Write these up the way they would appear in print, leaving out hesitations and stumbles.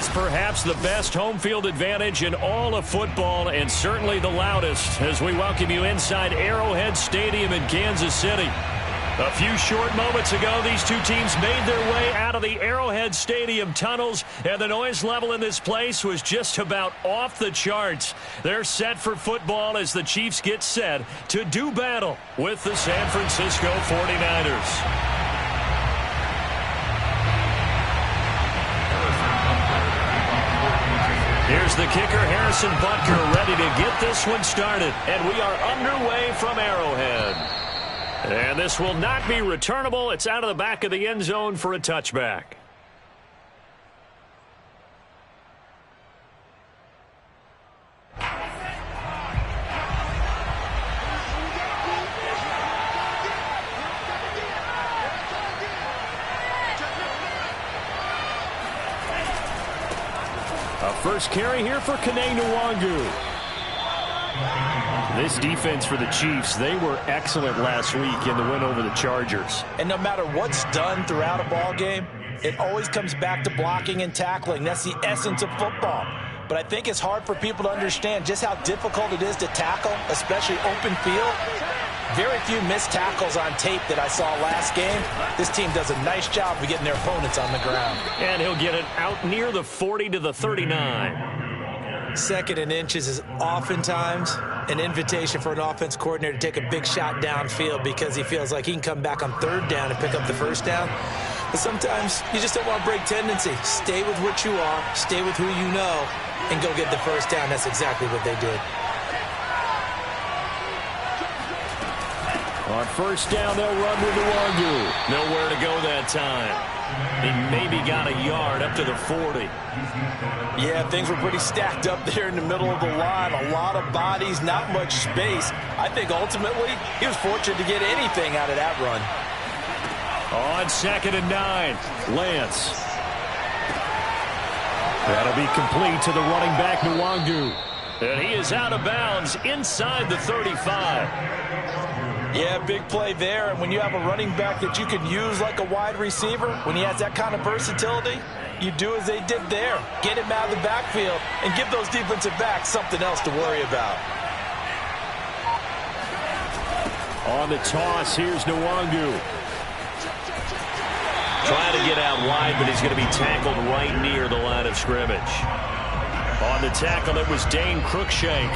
is perhaps the best home field advantage in all of football, and certainly the loudest, as we welcome you inside Arrowhead Stadium in Kansas City. A few short moments ago, these two teams made their way out of the Arrowhead Stadium tunnels, and the noise level in this place was just about off the charts. They're set for football as the Chiefs get set to do battle with the San Francisco 49ers. Here's the kicker, Harrison Butker, ready to get this one started. And we are underway from Arrowhead. And this will not be returnable. It's out of the back of the end zone for a touchback. First carry here for Kene Nwangu. This defense for the Chiefs, they were excellent last week in the win over the Chargers. And no matter what's done throughout a ball game, it always comes back to blocking and tackling. That's the essence of football. But I think it's hard for people to understand just how difficult it is to tackle, especially open field. Very few missed tackles on tape that I saw last game. This team does a nice job of getting their opponents on the ground. And he'll get it out near the 40 to the 39. Second and inches is oftentimes an invitation for an offense coordinator to take a big shot downfield because he feels like he can come back on third down and pick up the first down. But sometimes you just don't want to break tendency. Stay with what you are, stay with who you know, and go get the first down. That's exactly what they did. On first down, they'll run with Nwangu. Nowhere to go that time. He maybe got a yard up to the 40. Yeah, things were pretty stacked up there in the middle of the line. A lot of bodies, not much space. I think ultimately he was fortunate to get anything out of that run. On 2nd and 9, Lance. That'll be complete to the running back, Nwangu. And he is out of bounds inside the 35. Yeah, big play there. And when you have a running back that you can use like a wide receiver, when he has that kind of versatility, you do as they did there. Get him out of the backfield and give those defensive backs something else to worry about. On the toss, here's Nwangu. Trying to get out wide, but he's going to be tackled right near the line of scrimmage. On the tackle, it was Dane Cruikshank.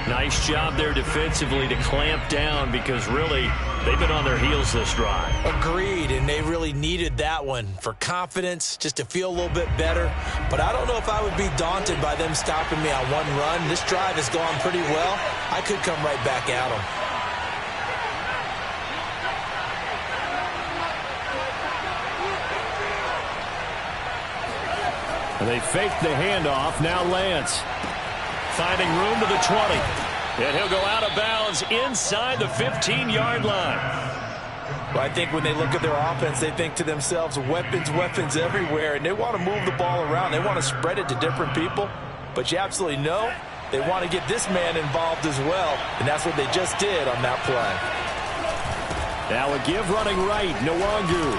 Nice job there defensively to clamp down because really they've been on their heels this drive. Agreed, and they really needed that one for confidence, just to feel a little bit better. But I don't know if I would be daunted by them stopping me on one run. This drive has gone pretty well. I could come right back at them. They faked the handoff. Now Lance finding room to the 20. And he'll go out of bounds inside the 15-yard line. Well, I think when they look at their offense, they think to themselves, weapons, weapons everywhere. And they want to move the ball around. They want to spread it to different people. But you absolutely know they want to get this man involved as well. And that's what they just did on that play. Now a give running right, Nwangu.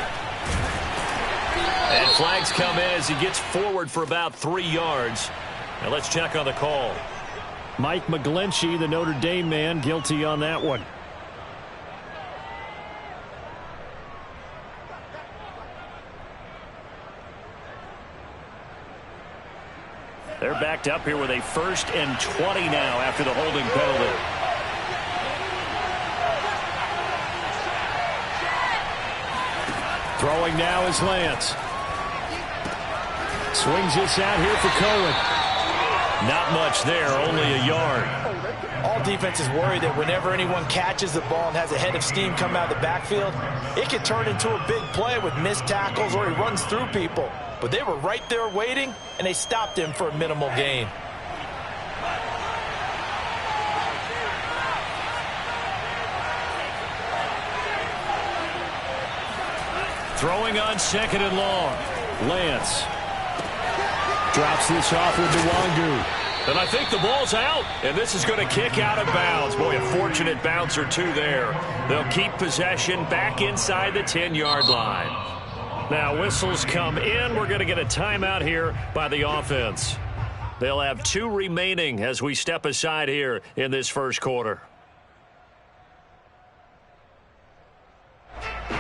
And flags come in as he gets forward for about 3 yards. Now let's check on the call. Mike McGlinchey, the Notre Dame man, guilty on that one. They're backed up here with a 1st and 20 now after the holding penalty. Throwing now is Lance. Swings this out here for Cohen. Not much there, only a yard. All defenses worry that whenever anyone catches the ball and has a head of steam come out of the backfield, it can turn into a big play with missed tackles or he runs through people. But they were right there waiting, and they stopped him for a minimal gain. Throwing on 2nd and long. Lance drops this off with Nwangu. And I think the ball's out, and this is going to kick out of bounds. Boy, a fortunate bounce or two there. They'll keep possession back inside the 10-yard line. Now whistles come in. We're going to get a timeout here by the offense. They'll have 2 remaining as we step aside here in this first quarter.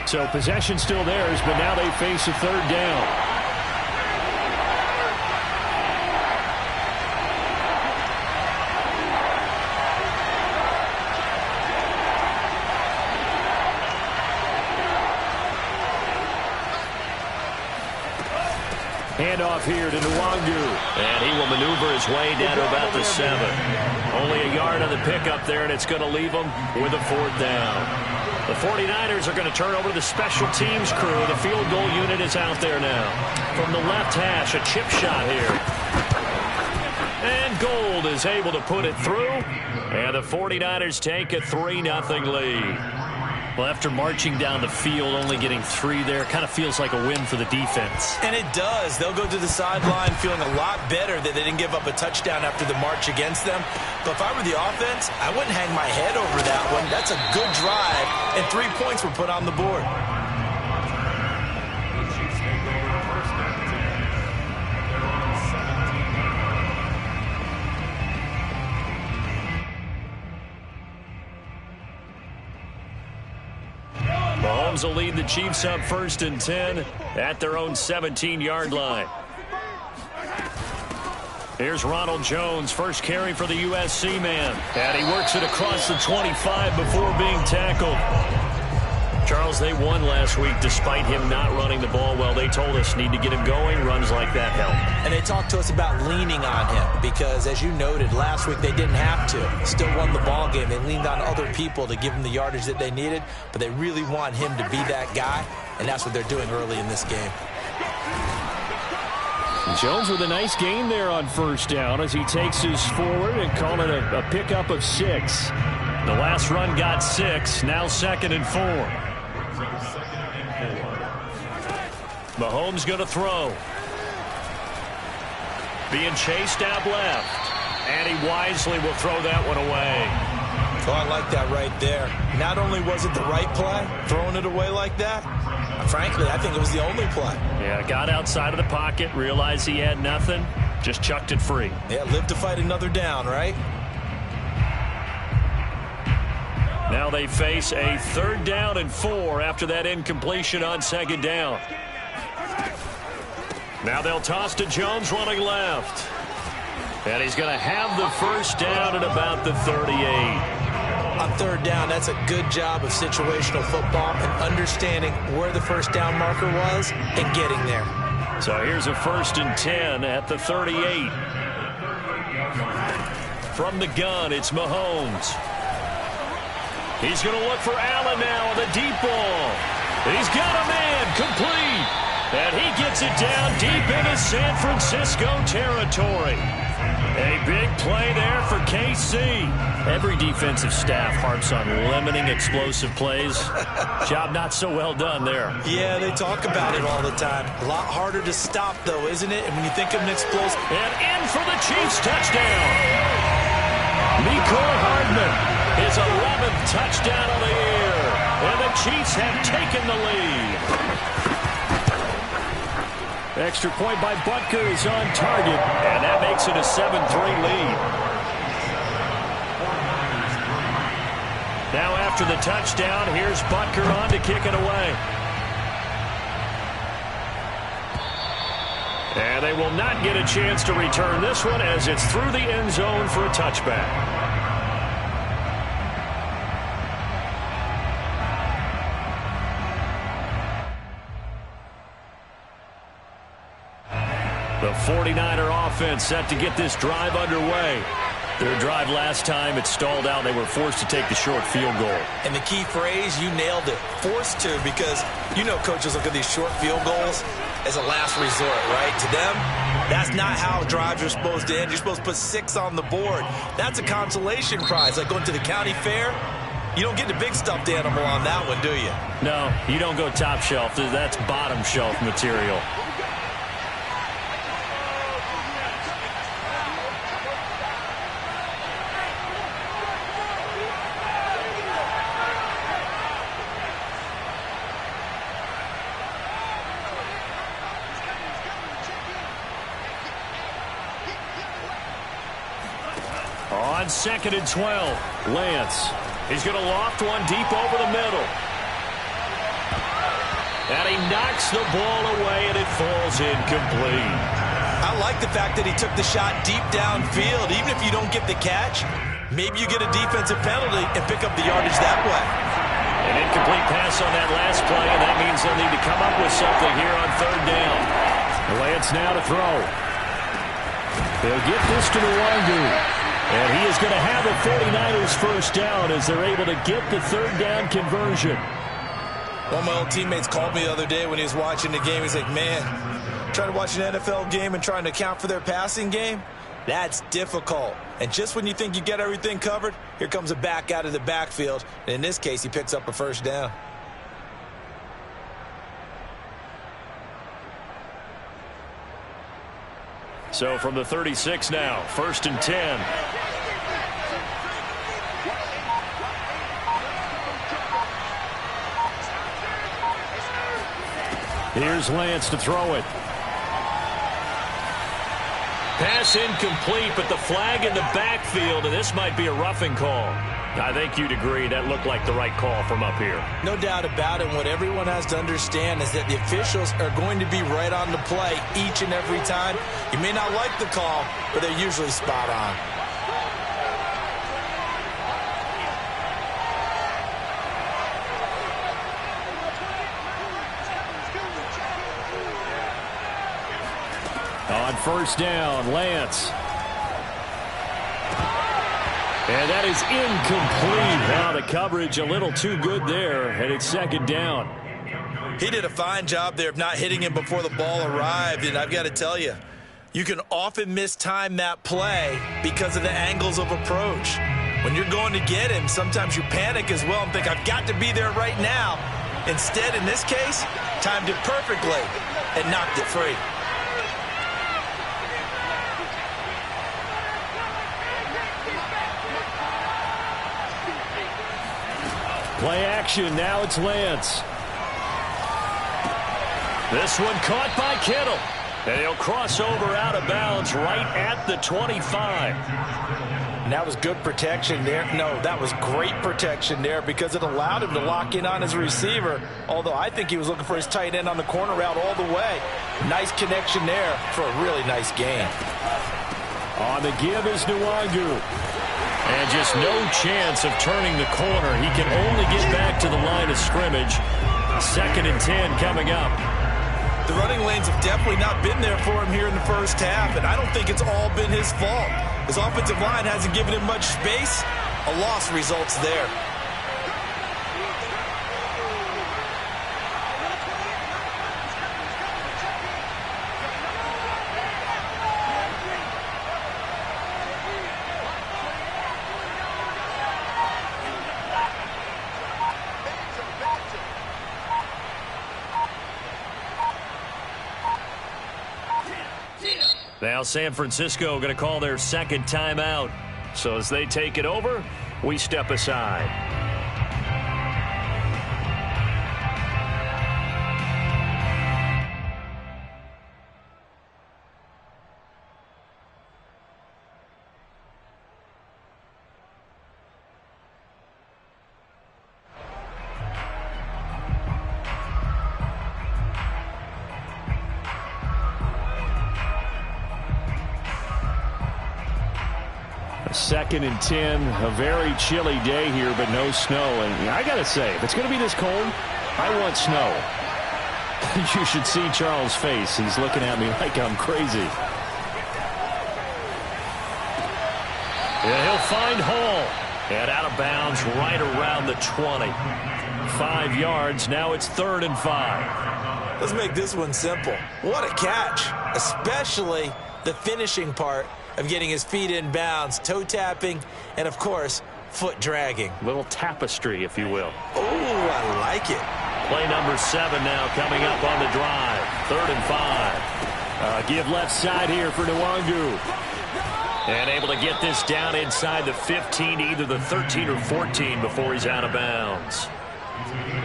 So possession still theirs, but now they face a third down. Handoff here to Nwangu. And he will maneuver his way down to about the 7. Only a yard on the pickup there, and it's going to leave him with a 4th down. The 49ers are going to turn over to the special teams crew. The field goal unit is out there now. From the left hash, a chip shot here. And Gold is able to put it through. And the 49ers take a 3-0 lead. Well, after marching down the field, only getting 3 there, kind of feels like a win for the defense. And it does. They'll go to the sideline feeling a lot better that they didn't give up a touchdown after the march against them. But if I were the offense, I wouldn't hang my head over that one. That's a good drive, and 3 points were put on the board. Mahomes will lead the Chiefs up 1st and 10 at their own 17-yard line. Here's Ronald Jones, first carry for the USC man. And he works it across the 25 before being tackled. Charles, they won last week despite him not running the ball well. They told us need to get him going. Runs like that help. And they talked to us about leaning on him because, as you noted, last week they didn't have to. Still won the ball game. They leaned on other people to give them the yardage that they needed, but they really want him to be that guy, and that's what they're doing early in this game. Jones with a nice gain there on 1st down as he takes his forward and call it a pickup of 6. The last run got 6, now 2nd and 4. Mahomes going to throw. Being chased out left. And he wisely will throw that one away. Oh, I like that right there. Not only was it the right play, throwing it away like that, frankly, I think it was the only play. Yeah, got outside of the pocket, realized he had nothing, just chucked it free. Yeah, live to fight another down, right? Now they face a 3rd down and 4 after that incompletion on 2nd down. Now they'll toss to Jones running left. And he's going to have the 1st down at about the 38. On 3rd down, that's a good job of situational football and understanding where the 1st down marker was and getting there. So here's a 1st and 10 at the 38. From the gun, it's Mahomes. He's going to look for Allen now on the deep ball. He's got a man complete. And he gets it down deep into San Francisco territory. A big play there for KC. Every defensive staff harps on limiting explosive plays. Job not so well done there. Yeah, they talk about it all the time. A lot harder to stop, though, isn't it? And when you think of an explosive... And in for the Chiefs touchdown. Mecole Hardman, his 11th touchdown of the year. And the Chiefs have taken the lead. Extra point by Butker is on target. And that makes it a 7-3 lead. Now after the touchdown, here's Butker on to kick it away. And they will not get a chance to return this one as it's through the end zone for a touchback. The 49er offense set to get this drive underway. Their drive last time, it stalled out. They were forced to take the short field goal. And the key phrase, you nailed it, forced to, because you know coaches look at these short field goals as a last resort, right? To them, that's not how drives are supposed to end. You're supposed to put 6 on the board. That's a consolation prize, like going to the county fair. You don't get the big stuffed animal on that one, do you? No, you don't go top shelf. That's bottom shelf material. On 2nd and 12, Lance. He's going to loft one deep over the middle. And he knocks the ball away, and it falls incomplete. I like the fact that he took the shot deep downfield. Even if you don't get the catch, maybe you get a defensive penalty and pick up the yardage that way. An incomplete pass on that last play, and that means they'll need to come up with something here on 3rd down. Lance now to throw. They'll get this to Nwangu. And he is going to have the 49ers first down as they're able to get the 3rd down conversion. One of my old teammates called me the other day when he was watching the game. He's like, man, trying to watch an NFL game and trying to account for their passing game, that's difficult. And just when you think you get everything covered, here comes a back out of the backfield. And in this case, he picks up a first down. So from the 36 now, 1st and 10. Here's Lance to throw it. Pass incomplete, but the flag in the backfield, and this might be a roughing call. I think you'd agree that looked like the right call from up here. No doubt about it. What everyone has to understand is that the officials are going to be right on the play each and every time. You may not like the call, but they're usually spot on. On 1st down, Lance. And that is incomplete. Now the coverage a little too good there, and it's 2nd down. He did a fine job there of not hitting him before the ball arrived, and I've got to tell you, you can often mistime that play because of the angles of approach. When you're going to get him, sometimes you panic as well and think, I've got to be there right now. Instead, in this case, timed it perfectly and knocked it free. Play action, now it's Lance. This one caught by Kittle. And he'll cross over out of bounds right at the 25. And that was good protection there. No, that was great protection there because it allowed him to lock in on his receiver. Although I think he was looking for his tight end on the corner route all the way. Nice connection there for a really nice gain. On the give is Nwangu. And just no chance of turning the corner. He can only get back to the line of scrimmage. 2nd and 10 coming up. The running lanes have definitely not been there for him here in the first half, and I don't think it's all been his fault. His offensive line hasn't given him much space. A loss results there. Now San Francisco going to call their 2nd timeout. So as they take it over, we step aside. A 2nd and 10, a very chilly day here, but no snow. And I got to say, if it's going to be this cold, I want snow. You should see Charles' face. He's looking at me like I'm crazy. And he'll find Hall. And out of bounds right around the 20. 5 yards. Now it's 3rd and 5. Let's make this one simple. What a catch, especially the finishing part of getting his feet in bounds, toe tapping, and of course, foot dragging. Little tapestry, if you will. Oh, I like it. Play number 7 now coming up on the drive. 3rd and 5. Give left side here for Nwangu. And able to get this down inside the 15 to either the 13 or 14 before he's out of bounds.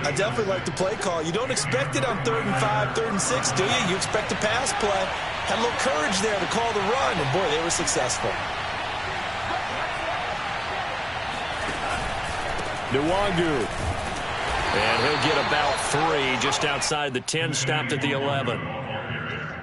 I definitely like the play call. You don't expect it on 3rd and 5, 3rd and 6, do you? You expect a pass play. Had a little courage there to call the run, and boy, they were successful. Nwangu. And he'll get about 3 just outside the 10, stopped at the 11.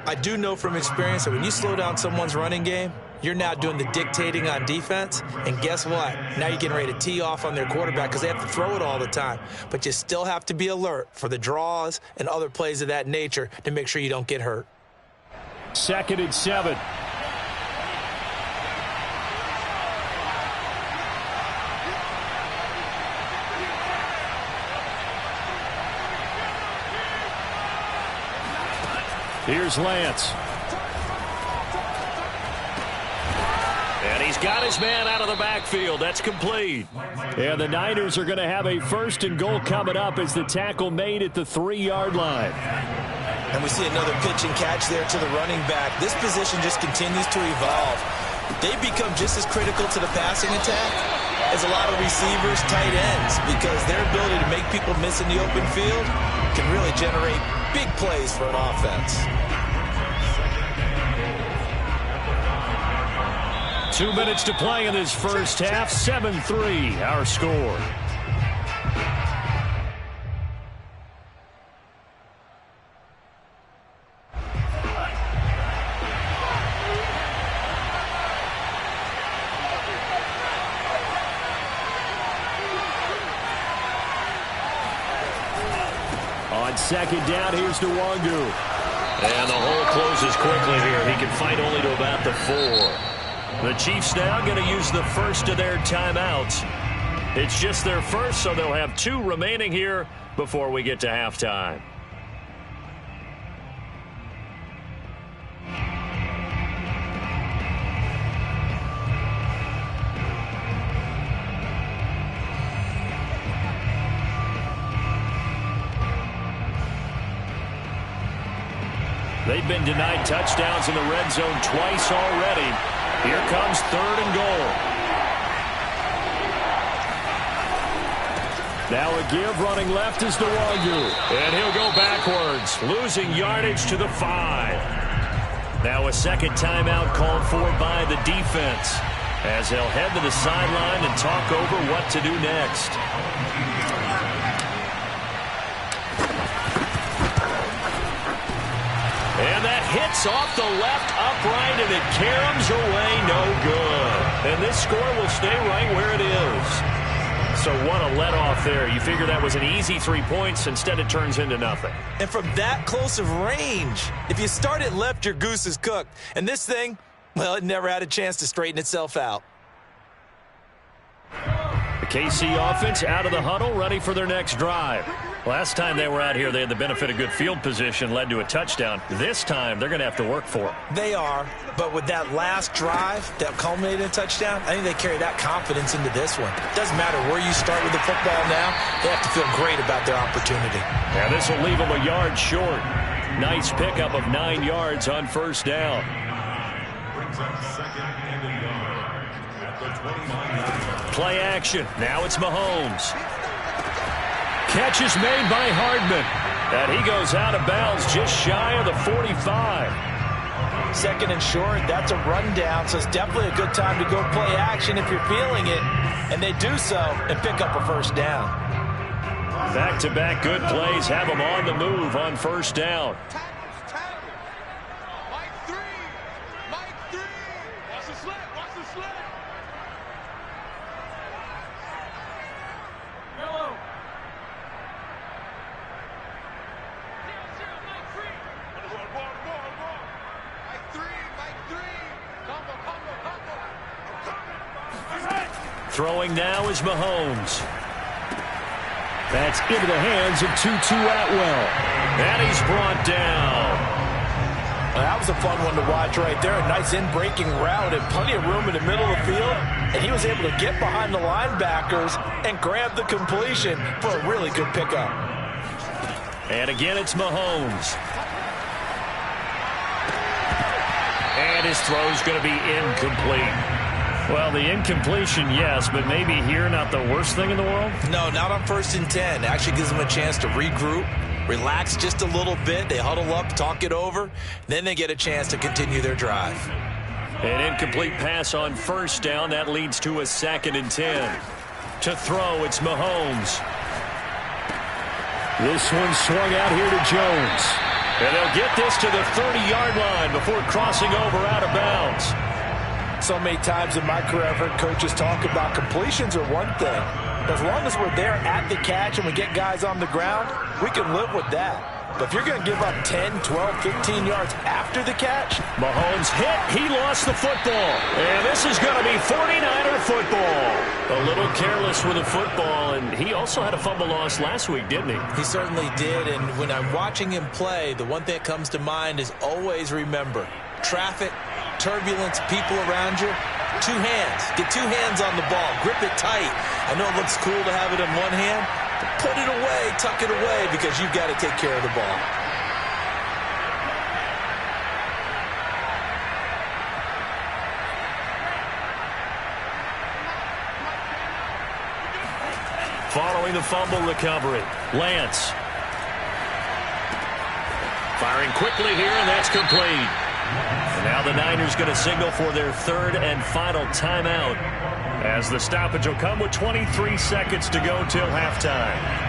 I do know from experience that when you slow down someone's running game, you're now doing the dictating on defense. And guess what? Now you're getting ready to tee off on their quarterback because they have to throw it all the time. But you still have to be alert for the draws and other plays of that nature to make sure you don't get hurt. 2nd and 7. Here's Lance. And he's got his man out of the backfield. That's complete. And the Niners are going to have a 1st and goal coming up as the tackle made at the 3-yard line. And we see another pitch and catch there to the running back. This position just continues to evolve. They've become just as critical to the passing attack as a lot of receivers, tight ends, because their ability to make people miss in the open field can really generate big plays for an offense. 2 minutes to play in this first half. 7-3, our score. On 2nd down, here's Nwangu. And the hole closes quickly here. He can fight only to about the 4. The Chiefs now going to use the first of their timeouts. It's just their first, so they'll have 2 remaining here before we get to halftime. They've been denied touchdowns in the red zone twice already. Here comes 3rd and goal. Now a give running left is Nwangu. And he'll go backwards, losing yardage to the 5. Now a 2nd timeout called for by the defense as they'll head to the sideline and talk over what to do next. And that hits off the left upright, and it caroms away no good. And this score will stay right where it is. So what a let-off there. You figure that was an easy 3 points. Instead, it turns into nothing. And from that close of range, if you start it left, your goose is cooked. And this thing, well, it never had a chance to straighten itself out. The KC offense out of the huddle, ready for their next drive. Last time they were out here, they had the benefit of good field position, led to a touchdown. This time, they're going to have to work for it. They are, but with that last drive that culminated in a touchdown, I think they carry that confidence into this one. It doesn't matter where you start with the football now, they have to feel great about their opportunity. And this will leave them a yard short. Nice pickup of 9 yards on 1st down. Play action. Now it's Mahomes. Catch is made by Hardman. And he goes out of bounds just shy of the 45. 2nd and short, that's a rundown, so it's definitely a good time to go play action if you're feeling it. And they do so and pick up a 1st down. Back-to-back good plays have them on the move on 1st down. Throwing now is Mahomes. That's into the hands of Tutu Atwell. And he's brought down. Well, that was a fun one to watch right there. A nice in-breaking route and plenty of room in the middle of the field. And he was able to get behind the linebackers and grab the completion for a really good pickup. And again, it's Mahomes. And his throw's going to be incomplete. Well, the incompletion, yes, but maybe here not the worst thing in the world? No, not on 1st and 10. Actually gives them a chance to regroup, relax just a little bit. They huddle up, talk it over. Then they get a chance to continue their drive. An incomplete pass on 1st down. That leads to a 2nd and 10. To throw, it's Mahomes. This one swung out here to Jones. And they'll get this to the 30-yard line before crossing over out of bounds. So many times in my career, I've heard coaches talk about completions are one thing. But as long as we're there at the catch and we get guys on the ground, we can live with that. But if you're going to give up 10, 12, 15 yards after the catch. Mahomes hit. He lost the football. And this is going to be 49er football. A little careless with the football. And he also had a fumble loss last week, didn't he? He certainly did. And when I'm watching him play, the one thing that comes to mind is always remember, traffic, turbulence, people around you, two hands. Get two hands on the ball. Grip it tight. I know it looks cool to have it in one hand. Put it away, tuck it away, because you've got to take care of the ball. Following the fumble recovery, Lance. Firing quickly here, and that's complete. And now the Niners going to signal for their third and final timeout, as the stoppage will come with 23 seconds to go till halftime.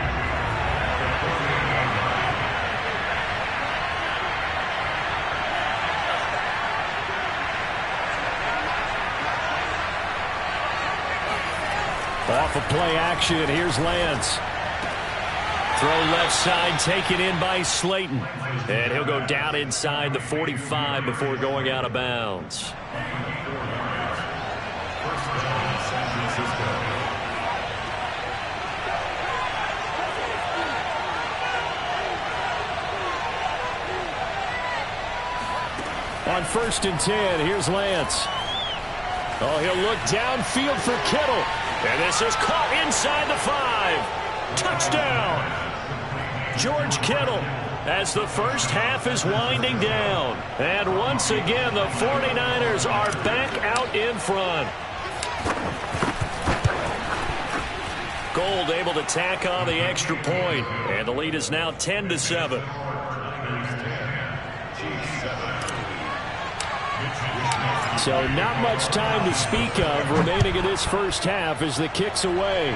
Off of play action, here's Lance. Throw left side, taken in by Slayton. And he'll go down inside the 45 before going out of bounds. On 1st and 10, here's Lance. Oh, he'll look downfield for Kittle. And this is caught inside the 5. Touchdown! George Kittle, as the first half is winding down. And once again, the 49ers are back out in front. Gold able to tack on the extra point. And the lead is now 10-7. So not much time to speak of remaining in this first half as the kick's away.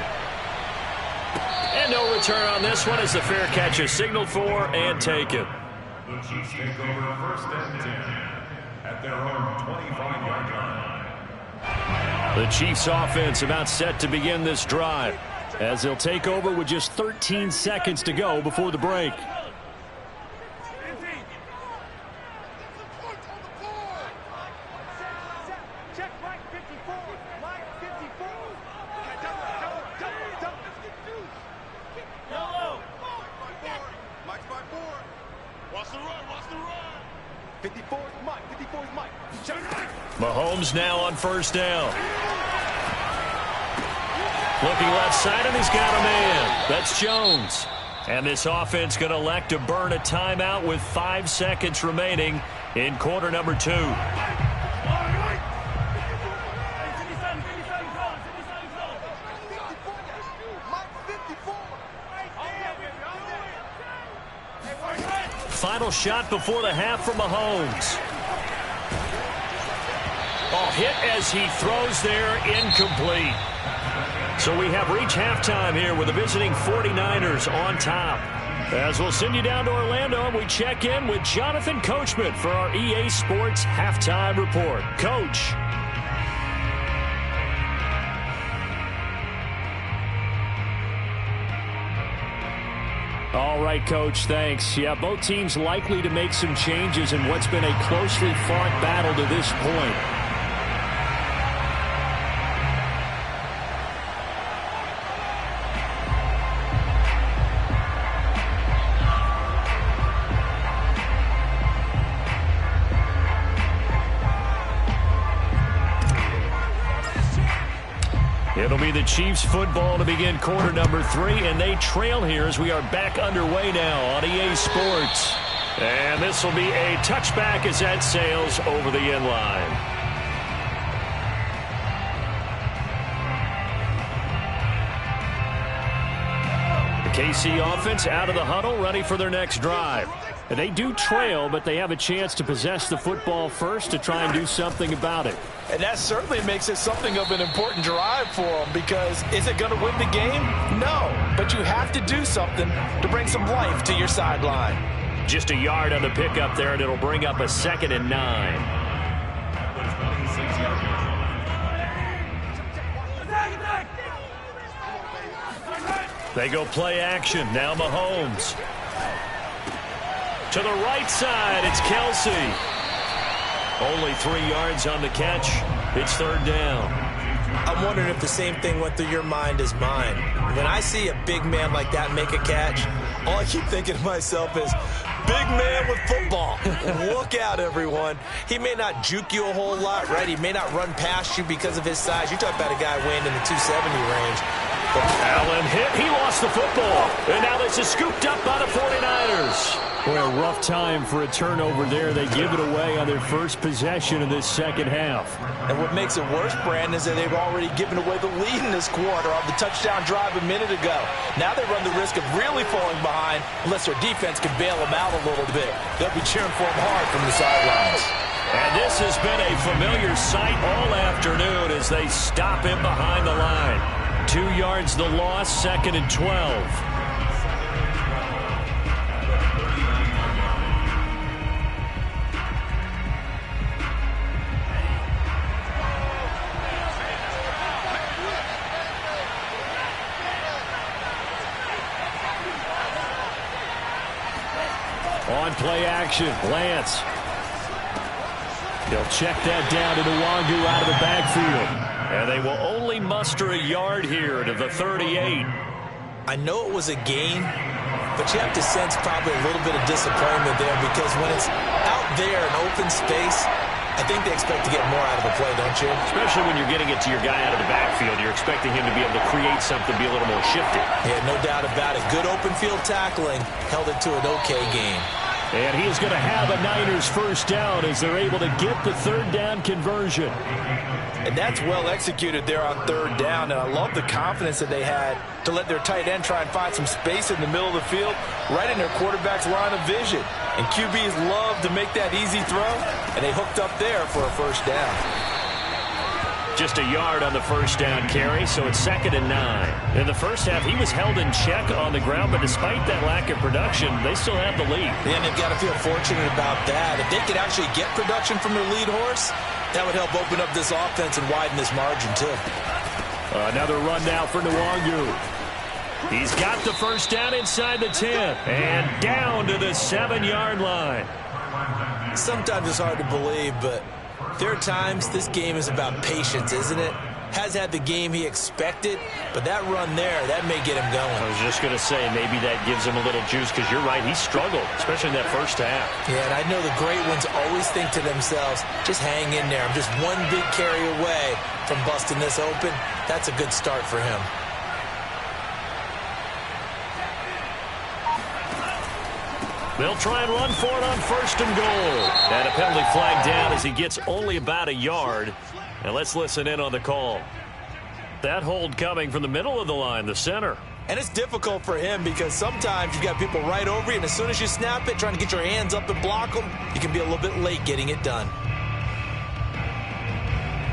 And no return on this one as the fair catch is signaled for and taken. The Chiefs take over 1st and 10 at their own 25-yard line. The Chiefs offense about set to begin this drive, as they'll take over with just 13 seconds to go before the break. Mahomes now on 1st down. Looking left side, and he's got a man. That's Jones. And this offense going to elect to burn a timeout with 5 seconds remaining in quarter number 2. Final shot before the half for Mahomes. Oh, hit as he throws there, incomplete. So we have reached halftime here with the visiting 49ers on top. As we'll send you down to Orlando, we check in with Jonathan Coachman for our EA Sports Halftime Report. Coach. All right, Coach, thanks. Yeah, both teams likely to make some changes in what's been a closely fought battle to this point. It'll be the Chiefs football to begin quarter number 3, and they trail here as we are back underway now on EA Sports. And this will be a touchback as that sails over the end line. The KC offense out of the huddle, ready for their next drive. They do trail, but they have a chance to possess the football first to try and do something about it. And that certainly makes it something of an important drive for them, because is it going to win the game? No, but you have to do something to bring some life to your sideline. Just a yard on the pickup there, and it'll bring up a 2nd and 9. They go play action. Now Mahomes. To the right side, it's Kelsey. Only 3 yards on the catch. It's 3rd down. I'm wondering if the same thing went through your mind as mine. When I see a big man like that make a catch, all I keep thinking to myself is, big man with football. Look out, everyone. He may not juke you a whole lot, right? He may not run past you because of his size. You're talking about a guy weighing in the 270 range. Allen hit. He lost the football. And now this is scooped up by the 49ers. Boy, a rough time for a turnover there. They give it away on their first possession of this second half. And what makes it worse, Brandon, is that they've already given away the lead in this quarter on the touchdown drive a minute ago. Now they run the risk of really falling behind unless their defense can bail them out a little bit. They'll be cheering for them hard from the sidelines. And this has been a familiar sight all afternoon as they stop him behind the line. 2 yards the loss, 2nd and 12. On play action, Lance. He'll check that down to Nwangu out of the backfield. And they will only muster a yard here to the 38. I know it was a gain, but you have to sense probably a little bit of disappointment there, because when it's out there in open space, I think they expect to get more out of the play, don't you? Especially when you're getting it to your guy out of the backfield. You're expecting him to be able to create something, be a little more shifty. Yeah, no doubt about it. Good open field tackling held it to an okay game. And he is going to have a Niners first down as they're able to get the 3rd down conversion. And that's well executed there on 3rd down. And I love the confidence that they had to let their tight end try and find some space in the middle of the field, right in their quarterback's line of vision. And QBs love to make that easy throw, and they hooked up there for a first down. Just a yard on the first down carry, so it's 2nd and 9. In the first half, he was held in check on the ground, but despite that lack of production, they still have the lead. And they've got to feel fortunate about that. If they could actually get production from their lead horse, that would help open up this offense and widen this margin, too. Another run now for Nwangu. He's got the first down inside the 10, and down to the 7-yard line. Sometimes it's hard to believe, but there are times this game is about patience, isn't it? Has had the game he expected, but that run there, that may get him going. I was just going to say, maybe that gives him a little juice, because you're right, he struggled, especially in that first half. Yeah, and I know the great ones always think to themselves, just hang in there. I'm just one big carry away from busting this open. That's a good start for him. They'll try and run for it on 1st and goal. And a penalty flag down as he gets only about a yard. And let's listen in on the call. That hold coming from the middle of the line, the center. And it's difficult for him because sometimes you've got people right over you, and as soon as you snap it, trying to get your hands up and block them, you can be a little bit late getting it done.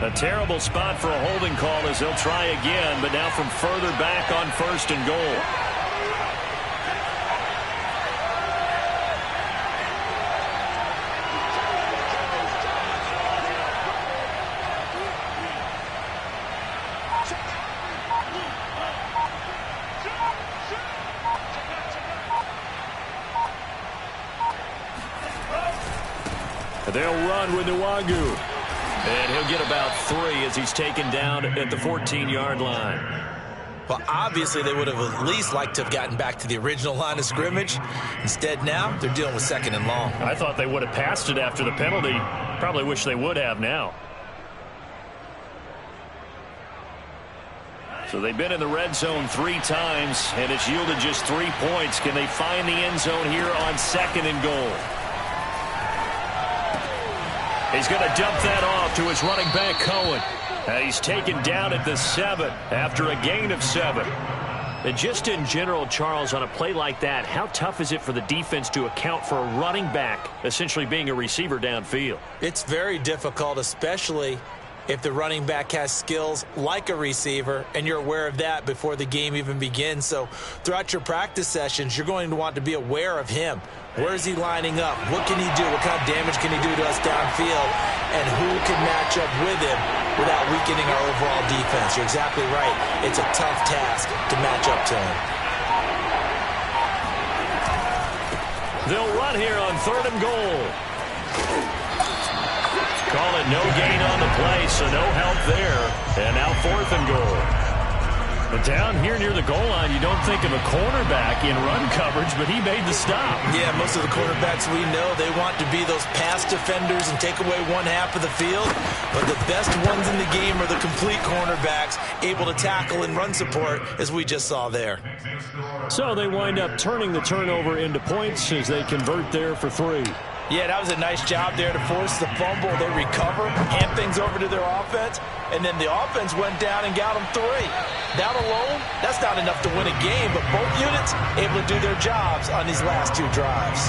A terrible spot for a holding call as they'll try again, but now from further back on 1st and goal. They'll run with Nwangu. And he'll get about 3 as he's taken down at the 14-yard line. Well, obviously they would have at least liked to have gotten back to the original line of scrimmage. Instead now, they're dealing with 2nd and long. I thought they would have passed it after the penalty. Probably wish they would have now. So they've been in the red zone 3 times, and it's yielded just 3 points. Can they find the end zone here on 2nd and goal? He's going to dump that off to his running back, Cohen. And he's taken down at the 7 after a gain of 7. And just in general, Charles, on a play like that, how tough is it for the defense to account for a running back essentially being a receiver downfield? It's very difficult, especially if the running back has skills like a receiver, and you're aware of that before the game even begins. So throughout your practice sessions, you're going to want to be aware of him. Where is he lining up? What can he do? What kind of damage can he do to us downfield? And who can match up with him without weakening our overall defense? You're exactly right. It's a tough task to match up to him. They'll run here on 3rd and goal. Call it no gain on the play, so no help there. And now 4th and goal. But down here near the goal line, you don't think of a cornerback in run coverage, but he made the stop. Yeah, most of the quarterbacks we know, they want to be those pass defenders and take away one half of the field. But the best ones in the game are the complete cornerbacks, able to tackle and run support, as we just saw there. So they wind up turning the turnover into points as they convert there for 3. Yeah, that was a nice job there to force the fumble. They recover, hand things over to their offense, and then the offense went down and got them 3. That alone, that's not enough to win a game, but both units able to do their jobs on these last 2 drives.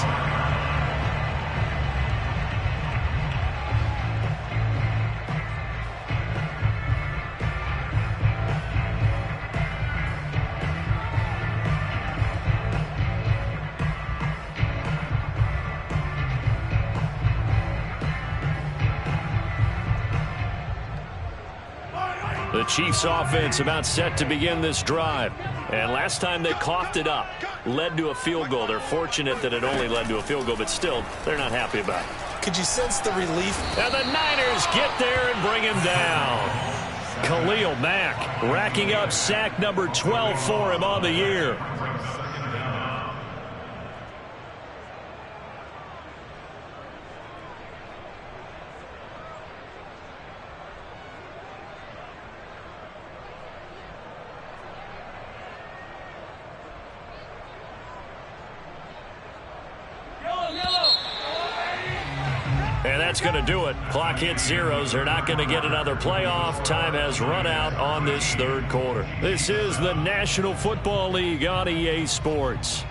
The Chiefs offense about set to begin this drive. And last time they coughed it up, led to a field goal. They're fortunate that it only led to a field goal, but still, they're not happy about it. Could you sense the relief? And the Niners get there and bring him down. Khalil Mack racking up sack number 12 for him on the year. And that's going to do it. Clock hits zeros. They're not going to get another playoff. Time has run out on this 3rd quarter. This is the National Football League on EA Sports.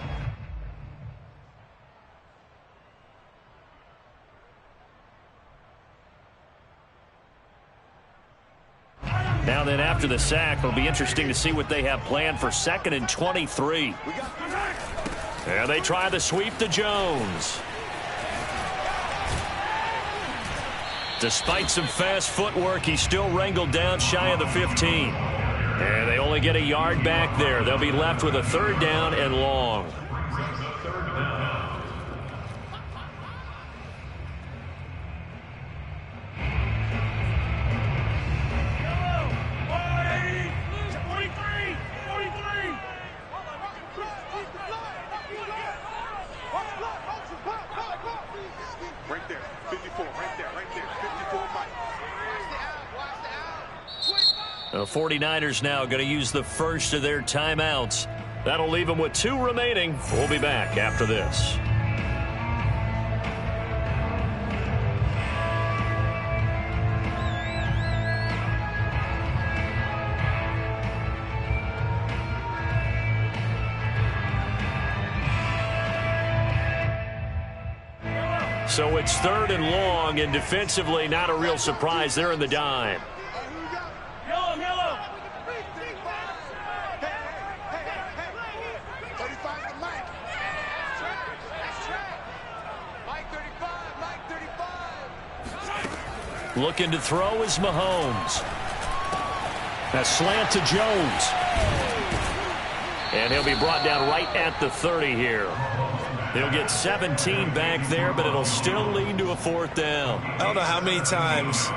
Now then, after the sack, it'll be interesting to see what they have planned for 2nd and 23. And they try the sweep to Jones. Despite some fast footwork, he's still wrangled down shy of the 15. And they only get a yard back there. They'll be left with a 3rd down and long. Right there, 54, right there, 54, Mike. The 49ers now going to use the first of their timeouts. That'll leave them with 2 remaining. We'll be back after this. So it's 3rd and long, and defensively, not a real surprise. They're in the dime. Looking to throw is Mahomes. A slant to Jones. And he'll be brought down right at the 30 here. He'll get 17 back there, but it'll still lead to a 4th down. I don't know how many times,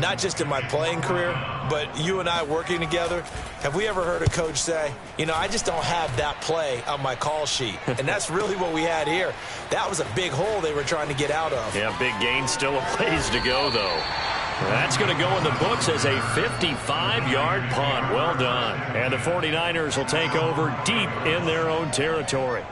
not just in my playing career, but you and I working together, have we ever heard a coach say, you know, I just don't have that play on my call sheet. And that's really what we had here. That was a big hole they were trying to get out of. Yeah, big gain, still a ways to go, though. That's going to go in the books as a 55-yard punt. Well done. And the 49ers will take over deep in their own territory.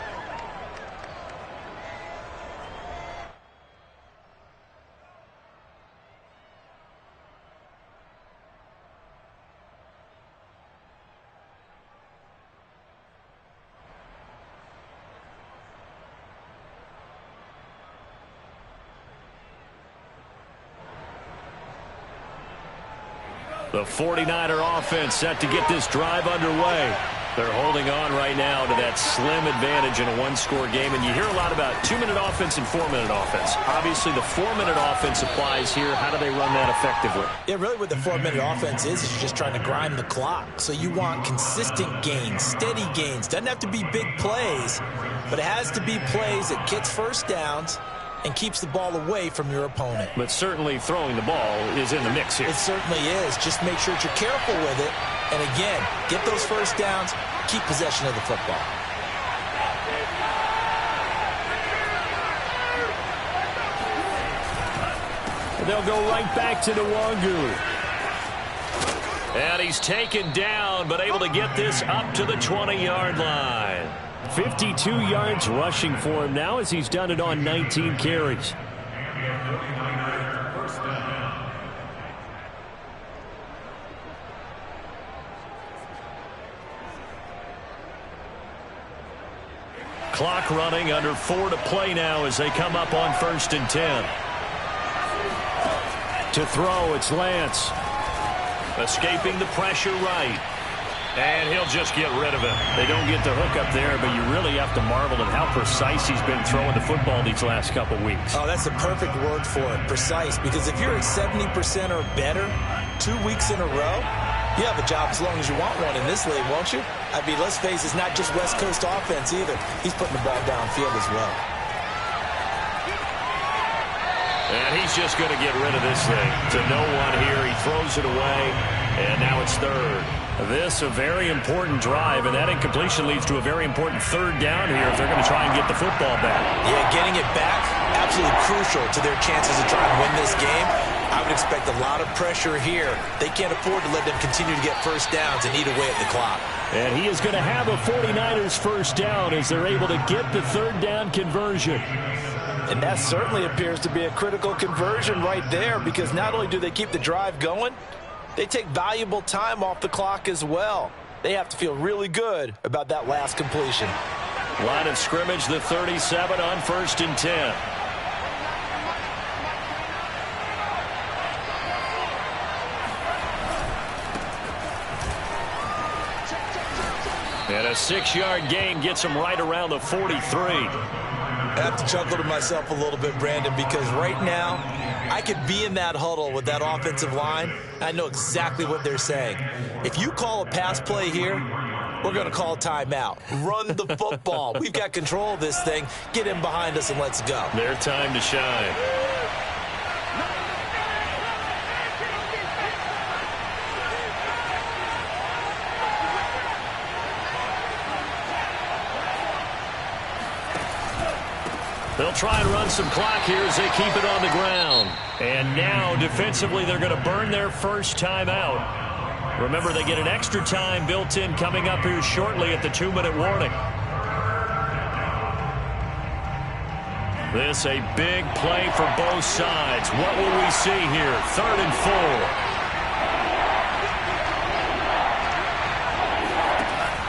The 49er offense set to get this drive underway. They're holding on right now to that slim advantage in a one-score game. And you hear a lot about 2-minute offense and 4-minute offense. Obviously, the 4-minute offense applies here. How do they run that effectively? Yeah, really what the 4-minute offense is you're just trying to grind the clock. So you want consistent gains, steady gains. Doesn't have to be big plays, but it has to be plays that gets first downs and keeps the ball away from your opponent. But certainly throwing the ball is in the mix here. It certainly is. Just make sure that you're careful with it. And again, get those first downs, keep possession of the football. They'll go right back to Nwangu. And he's taken down, but able to get this up to the 20-yard line. 52 yards rushing for him now as he's done it on 19 carries. Clock running, under 4 to play now as they come up on 1st and 10. To throw, it's Lance. Escaping the pressure right. And he'll just get rid of it. They don't get the hook up there, but you really have to marvel at how precise he's been throwing the football these last couple weeks. Oh, that's the perfect word for it, precise. Because if you're at 70% or better 2 weeks in a row, you have a job as long as you want one in this league, won't you? I mean, let's face it, it's not just West Coast offense either. He's putting the ball downfield as well. And he's just going to get rid of this thing to no one here. He throws it away, and now it's 3rd. This a very important drive, and that incompletion leads to a very important 3rd down here if they're going to try and get the football back. Yeah, getting it back, absolutely crucial to their chances of trying to win this game. I would expect a lot of pressure here. They can't afford to let them continue to get first downs and eat away at the clock. And he is going to have a 49ers first down as they're able to get the 3rd down conversion. And that certainly appears to be a critical conversion right there, because not only do they keep the drive going, they take valuable time off the clock as well. They have to feel really good about that last completion. Line of scrimmage, the 37 on 1st and 10. And a 6-yard gain gets him right around the 43. I have to chuckle to myself a little bit, Brandon, because right now I could be in that huddle with that offensive line. I know exactly what they're saying. If you call a pass play here, we're going to call timeout. Run the football. We've got control of this thing. Get in behind us and let's go. Their time to shine. They'll try and run some clock here as they keep it on the ground. And now, defensively, they're going to burn their first time out. Remember, they get an extra time built in coming up here shortly at the 2-minute warning. This a big play for both sides. What will we see here? 3rd and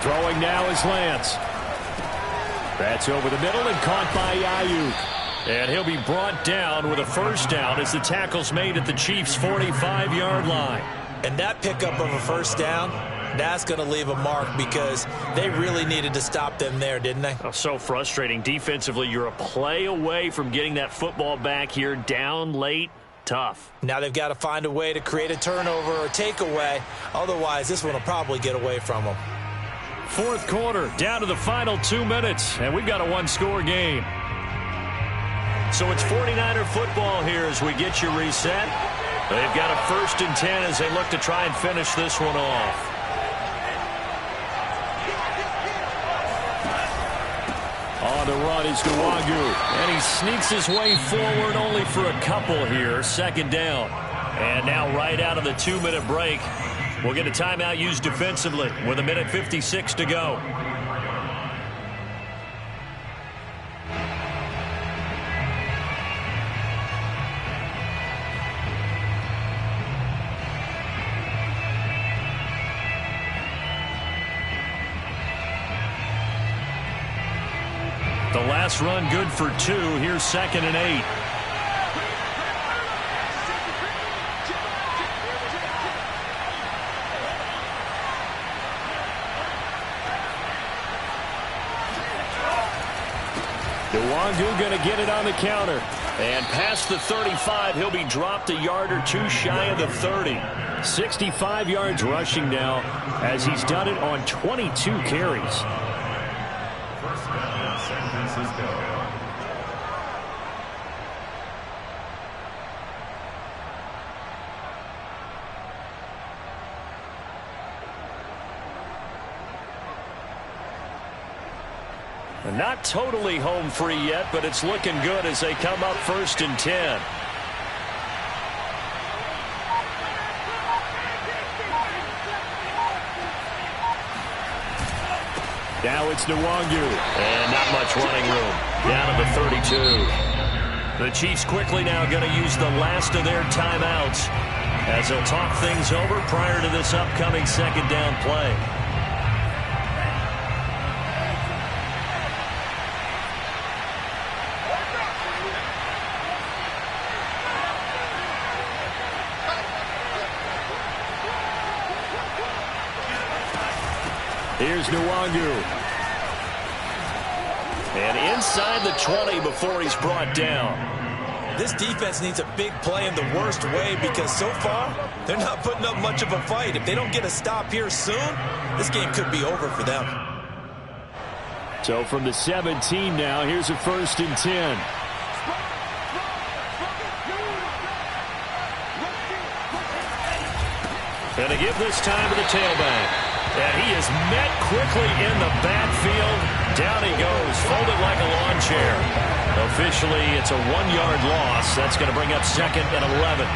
4. Throwing now is Lance. That's over the middle and caught by Ayuk. And he'll be brought down with a first down as the tackle's made at the Chiefs' 45-yard line. And that pickup of a first down, that's going to leave a mark because they really needed to stop them there, didn't they? Oh, so frustrating. Defensively, you're a play away from getting that football back here down late. Tough. Now they've got to find a way to create a turnover or takeaway. Otherwise, this one will probably get away from them. 4th quarter, down to the final 2 minutes, and we've got a 1-score game. So it's 49er football here as we get you reset. They've got a 1st and 10 as they look to try and finish this one off. On the run is Nwangu, and he sneaks his way forward only for a couple here. 2nd down. And now right out of the 2-minute break, we'll get a timeout used defensively with 1:56 to go. The last run good for 2. Here's 2nd and 8. Nwangu going to get it on the counter. And past the 35, he'll be dropped a yard or two shy of the 30. 65 yards rushing now as he's done it on 22 carries. First down, San Francisco. Not totally home free yet, but it's looking good as they come up 1st and 10. Now it's Nwangu. And not much running room. Down to the 32. The Chiefs quickly now going to use the last of their timeouts as they'll talk things over prior to this upcoming 2nd down play. Here's Nwangu. And inside the 20 before he's brought down. This defense needs a big play in the worst way because so far, they're not putting up much of a fight. If they don't get a stop here soon, this game could be over for them. So from the 17 now, here's a 1st and 10. And to give this time to the tailback. And he is met quickly in the backfield. Down he goes, folded like a lawn chair. Officially, it's a 1-yard loss. That's going to bring up 2nd and 11.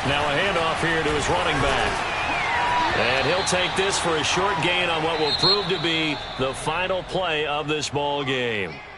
Now a handoff here to his running back. And he'll take this for a short gain on what will prove to be the final play of this ball game.